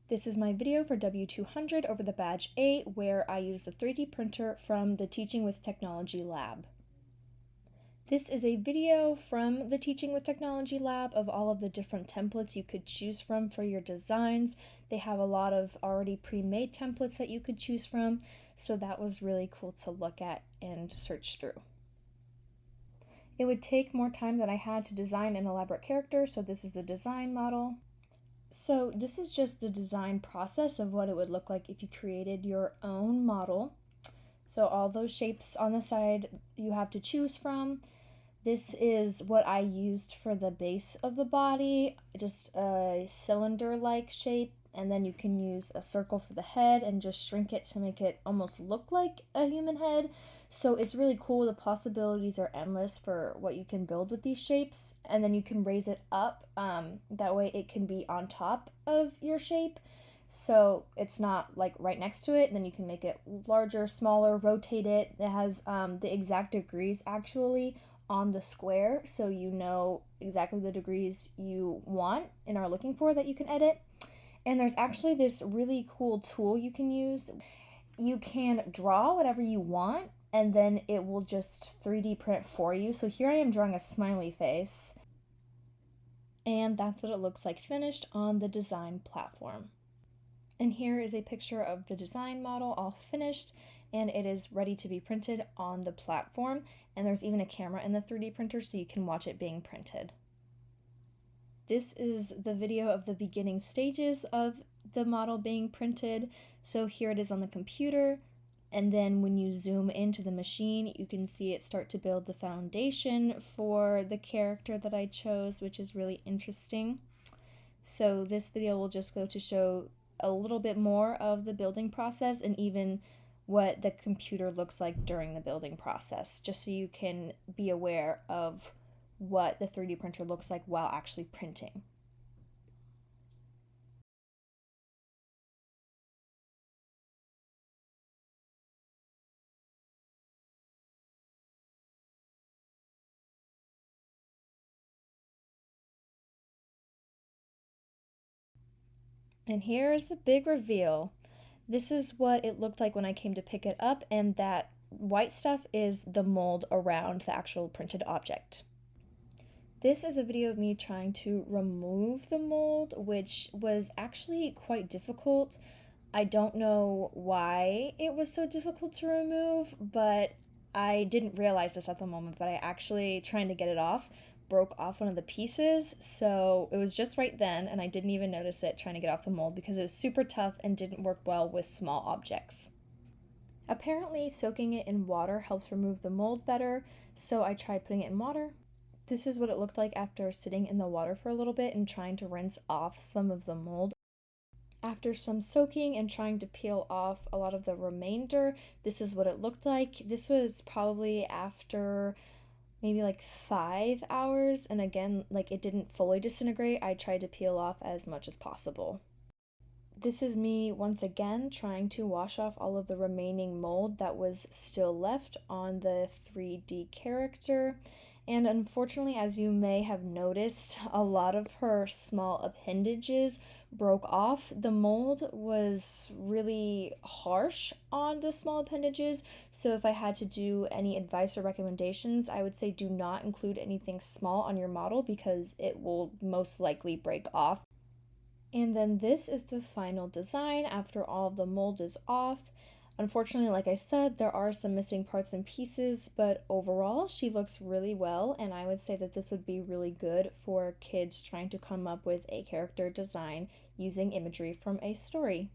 This is my video for W200 over the Badge 8 where I use the 3D printer from the Teaching with Technology lab. This is a video from the Teaching with Technology lab of all of the different templates you could choose from for your designs. They have a lot of already pre-made templates that you could choose from, so that was really cool to look at and search through. It would take more time than I had to design an elaborate character, so this is the design model. So this is just the design process of what it would look like if you created your own model. So all those shapes on the side you have to choose from. This is what I used for the base of the body, just a cylinder-like shape, and then you can use a circle for the head and just shrink it to make it almost look like a human head. So it's really cool. The possibilities are endless for what you can build with these shapes, and then you can raise it up. That way it can be on top of your shape. So it's not like right next to it, and then you can make it larger, smaller, rotate it. It has the exact degrees actually on the square, so you know exactly the degrees you want and are looking for that you can edit. And there's actually this really cool tool you can use. You can draw whatever you want, and then it will just 3D print for you. So here I am drawing a smiley face, and that's what it looks like finished on the design platform. And here is a picture of the design model all finished, and it is ready to be printed on the platform. And there's even a camera in the 3D printer so you can watch it being printed. This is the video of the beginning stages of the model being printed. So here it is on the computer, and then when you zoom into the machine, you can see it start to build the foundation for the character that I chose, which is really interesting. So this video will just go to show a little bit more of the building process and even what the computer looks like during the building process, just so you can be aware of what the 3D printer looks like while actually printing. And here is the big reveal. This is what it looked like when I came to pick it up, and that white stuff is the mold around the actual printed object. This is a video of me trying to remove the mold, which was actually quite difficult. I don't know why it was so difficult to remove, but I didn't realize this at the moment, but I actually, trying to get it off, broke off one of the pieces, so it was just right then, and I didn't even notice it trying to get off the mold because it was super tough and didn't work well with small objects. Apparently, soaking it in water helps remove the mold better, so I tried putting it in water. This is what it looked like after sitting in the water for a little bit and trying to rinse off some of the mold. After some soaking and trying to peel off a lot of the remainder, this is what it looked like. This was probably after maybe like 5 hours, and again, like it didn't fully disintegrate. I tried to peel off as much as possible. This is me once again trying to wash off all of the remaining mold that was still left on the 3D character. And unfortunately, as you may have noticed, a lot of her small appendages broke off. The mold was really harsh on the small appendages, so if I had to do any advice or recommendations, I would say do not include anything small on your model because it will most likely break off. And then this is the final design after all of the mold is off. Unfortunately, like I said, there are some missing parts and pieces, but overall she looks really well, and I would say that this would be really good for kids trying to come up with a character design using imagery from a story.